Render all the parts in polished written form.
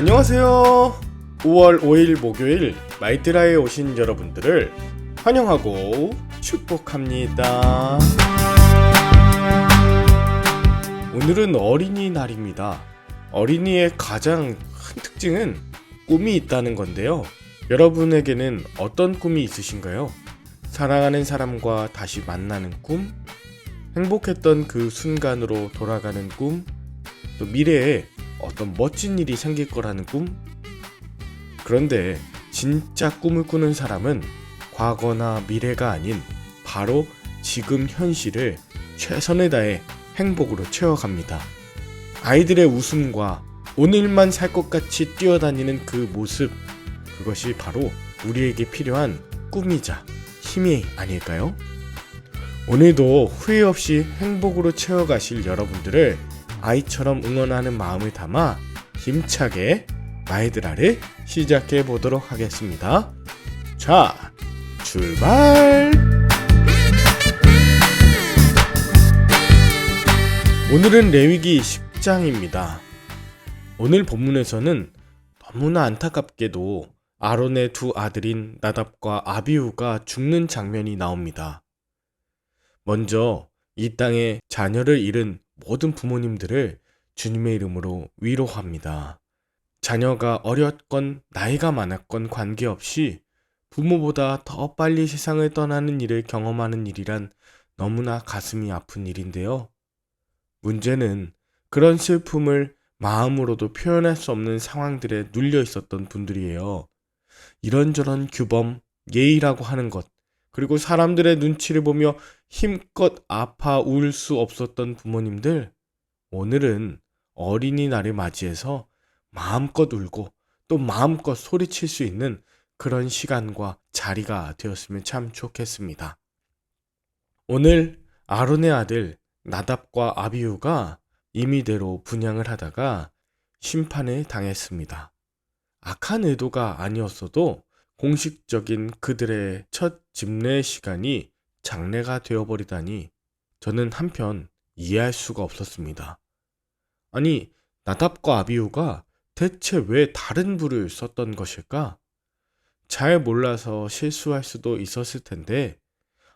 안녕하세요. 5월 5일 목요일 마이드라에 오신 여러분들을 환영하고 축복합니다. 오늘은 어린이날입니다. 어린이의 가장 큰 특징은 꿈이 있다는 건데요. 여러분에게는 어떤 꿈이 있으신가요? 사랑하는 사람과 다시 만나는 꿈? 행복했던 그 순간으로 돌아가는 꿈? 또 미래에 어떤 멋진 일이 생길 거라는 꿈? 그런데 진짜 꿈을 꾸는 사람은 과거나 미래가 아닌 바로 지금 현실을 최선을 다해 행복으로 채워갑니다. 아이들의 웃음과 오늘만 살 것 같이 뛰어다니는 그 모습, 그것이 바로 우리에게 필요한 꿈이자 힘이 아닐까요? 오늘도 후회 없이 행복으로 채워가실 여러분들을 아이처럼 응원하는 마음을 담아 힘차게 마이드라를 시작해 보도록 하겠습니다. 자, 출발! 오늘은 레위기 10장입니다. 오늘 본문에서는 너무나 안타깝게도 아론의 두 아들인 나답과 아비후가 죽는 장면이 나옵니다. 먼저 이 땅에 자녀를 잃은 모든 부모님들을 주님의 이름으로 위로합니다. 자녀가 어렸건 나이가 많았건 관계없이 부모보다 더 빨리 세상을 떠나는 일을 경험하는 일이란 너무나 가슴이 아픈 일인데요. 문제는 그런 슬픔을 마음으로도 표현할 수 없는 상황들에 눌려 있었던 분들이에요. 이런저런 규범, 예의라고 하는 것, 그리고 사람들의 눈치를 보며 힘껏 아파 울 수 없었던 부모님들, 오늘은 어린이날을 맞이해서 마음껏 울고 또 마음껏 소리칠 수 있는 그런 시간과 자리가 되었으면 참 좋겠습니다. 오늘 아론의 아들 나답과 아비후가 임의대로 분향을 하다가 심판을 당했습니다. 악한 의도가 아니었어도 공식적인 그들의 첫 집례 시간이 장례가 되어버리다니 저는 한편 이해할 수가 없었습니다. 아니, 나답과 아비후가 대체 왜 다른 불을 썼던 것일까? 잘 몰라서 실수할 수도 있었을 텐데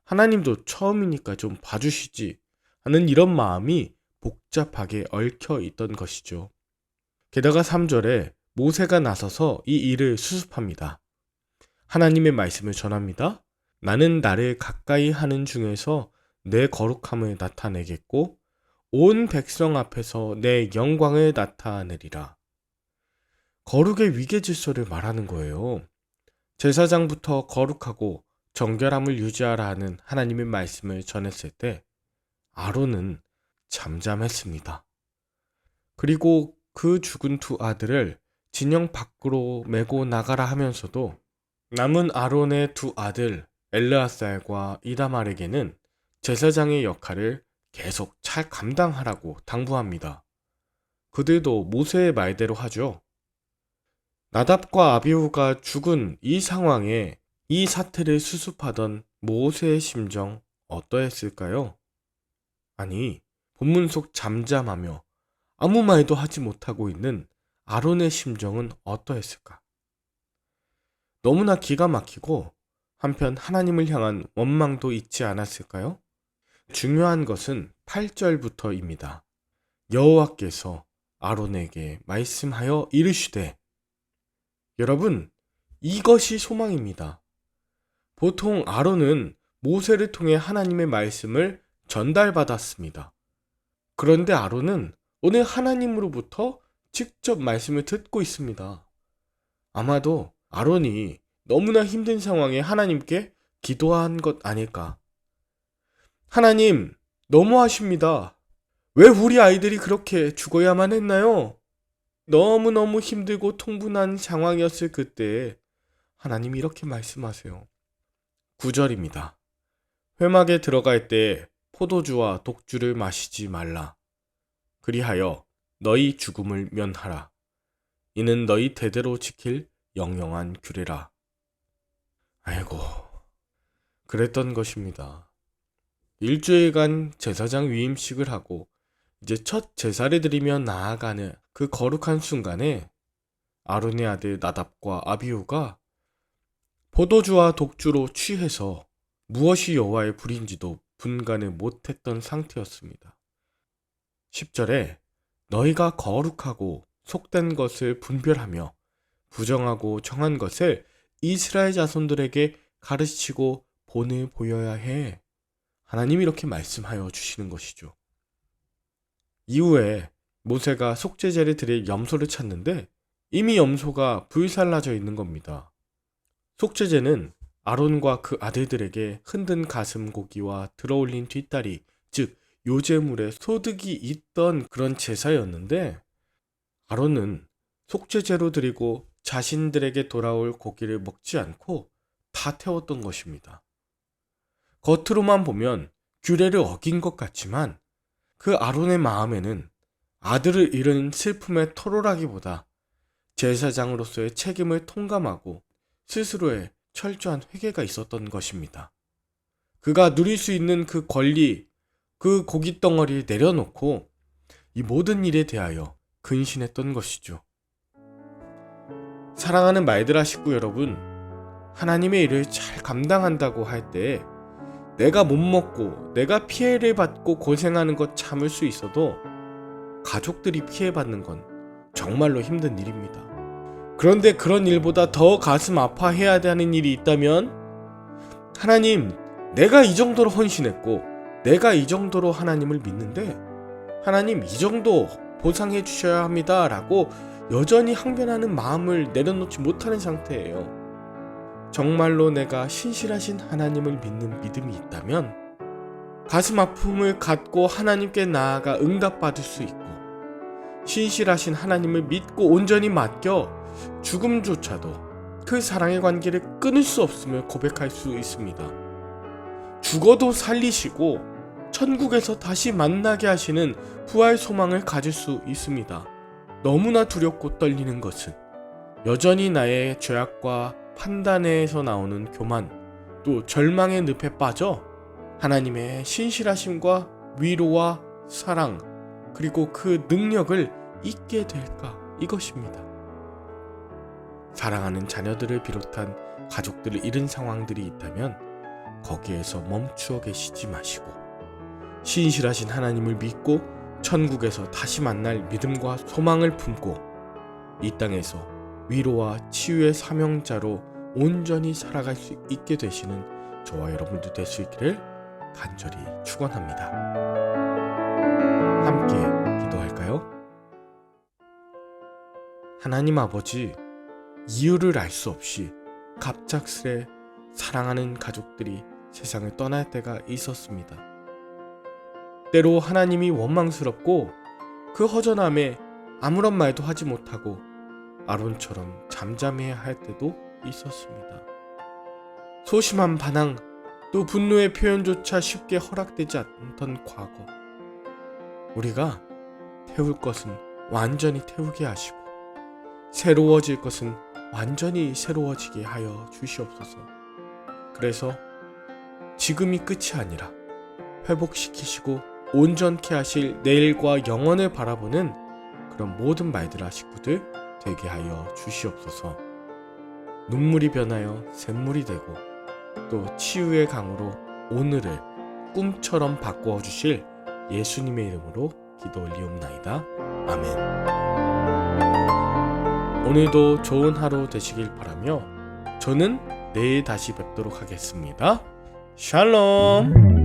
하나님도 처음이니까 좀 봐주시지 하는 이런 마음이 복잡하게 얽혀 있던 것이죠. 게다가 3절에 모세가 나서서 이 일을 수습합니다. 하나님의 말씀을 전합니다. 나는 나를 가까이 하는 중에서 내 거룩함을 나타내겠고 온 백성 앞에서 내 영광을 나타내리라. 거룩의 위계 질서를 말하는 거예요. 제사장부터 거룩하고 정결함을 유지하라 하는 하나님의 말씀을 전했을 때 아론은 잠잠했습니다. 그리고 그 죽은 두 아들을 진영 밖으로 메고 나가라 하면서도 남은 아론의 두 아들 엘르아살과 이다말에게는 제사장의 역할을 계속 잘 감당하라고 당부합니다. 그들도 모세의 말대로 하죠. 나답과 아비후가 죽은 이 상황에 이 사태를 수습하던 모세의 심정 어떠했을까요? 아니, 본문 속 잠잠하며 아무 말도 하지 못하고 있는 아론의 심정은 어떠했을까? 너무나 기가 막히고 한편 하나님을 향한 원망도 있지 않았을까요? 중요한 것은 8절부터입니다. 여호와께서 아론에게 말씀하여 이르시되, 여러분, 이것이 소망입니다. 보통 아론은 모세를 통해 하나님의 말씀을 전달받았습니다. 그런데 아론은 오늘 하나님으로부터 직접 말씀을 듣고 있습니다. 아마도 아론이 너무나 힘든 상황에 하나님께 기도한 것 아닐까. 하나님, 너무하십니다. 왜 우리 아이들이 그렇게 죽어야만 했나요? 너무너무 힘들고 통분한 상황이었을 그때에 하나님이 이렇게 말씀하세요. 9절입니다. 회막에 들어갈 때 포도주와 독주를 마시지 말라. 그리하여 너희 죽음을 면하라. 이는 너희 대대로 지킬 영영한 규례라. 아이고, 그랬던 것입니다. 일주일간 제사장 위임식을 하고 이제 첫 제사를 드리며 나아가는 그 거룩한 순간에 아론의 아들 나답과 아비후가 포도주와 독주로 취해서 무엇이 여호와의 불인지도 분간을 못했던 상태였습니다. 10절에 너희가 거룩하고 속된 것을 분별하며 부정하고 정한 것을 이스라엘 자손들에게 가르치고 본을 보여야 해. 하나님이 이렇게 말씀하여 주시는 것이죠. 이후에 모세가 속죄제를 드릴 염소를 찾는데 이미 염소가 불살라져 있는 겁니다. 속죄제는 아론과 그 아들들에게 흔든 가슴 고기와 들어올린 뒷다리, 즉 요제물에 소득이 있던 그런 제사였는데 아론은 속죄제로 드리고 자신들에게 돌아올 고기를 먹지 않고 다 태웠던 것입니다. 겉으로만 보면 규례를 어긴 것 같지만 그 아론의 마음에는 아들을 잃은 슬픔의 토로라기보다 제사장으로서의 책임을 통감하고 스스로의 철저한 회개가 있었던 것입니다. 그가 누릴 수 있는 그 권리, 그 고깃덩어리를 내려놓고 이 모든 일에 대하여 근신했던 것이죠. 사랑하는 말들아 식구 여러분, 하나님의 일을 잘 감당한다고 할 때 내가 못 먹고 내가 피해를 받고 고생하는 것 참을 수 있어도 가족들이 피해받는 건 정말로 힘든 일입니다. 그런데 그런 일보다 더 가슴 아파해야 하는 일이 있다면 하나님, 내가 이 정도로 헌신했고 내가 이 정도로 하나님을 믿는데 하나님 이 정도 보상해 주셔야 합니다 라고 여전히 항변하는 마음을 내려놓지 못하는 상태예요. 정말로 내가 신실하신 하나님을 믿는 믿음이 있다면 가슴 아픔을 갖고 하나님께 나아가 응답받을 수 있고 신실하신 하나님을 믿고 온전히 맡겨 죽음조차도 그 사랑의 관계를 끊을 수 없음을 고백할 수 있습니다. 죽어도 살리시고 천국에서 다시 만나게 하시는 부활 소망을 가질 수 있습니다. 너무나 두렵고 떨리는 것은 여전히 나의 죄악과 판단에서 나오는 교만, 또 절망의 늪에 빠져 하나님의 신실하심과 위로와 사랑, 그리고 그 능력을 잊게 될까, 이것입니다. 사랑하는 자녀들을 비롯한 가족들을 잃은 상황들이 있다면 거기에서 멈추어 계시지 마시고 신실하신 하나님을 믿고 천국에서 다시 만날 믿음과 소망을 품고 이 땅에서 위로와 치유의 사명자로 온전히 살아갈 수 있게 되시는 저와 여러분들 될 수 있기를 간절히 축원합니다. 함께 기도할까요? 하나님 아버지, 이유를 알 수 없이 갑작스레 사랑하는 가족들이 세상을 떠날 때가 있었습니다. 때로 하나님이 원망스럽고 그 허전함에 아무런 말도 하지 못하고 아론처럼 잠잠해야 할 때도 있었습니다. 소심한 반항, 또 분노의 표현조차 쉽게 허락되지 않던 과거, 우리가 태울 것은 완전히 태우게 하시고 새로워질 것은 완전히 새로워지게 하여 주시옵소서. 그래서 지금이 끝이 아니라 회복시키시고 온전케 하실 내일과 영원을 바라보는 그런 모든 말들아 식구들 되게 하여 주시옵소서. 눈물이 변하여 샘물이 되고 또 치유의 강으로 오늘을 꿈처럼 바꾸어 주실 예수님의 이름으로 기도 올리옵나이다. 아멘. 오늘도 좋은 하루 되시길 바라며 저는 내일 다시 뵙도록 하겠습니다. 샬롬.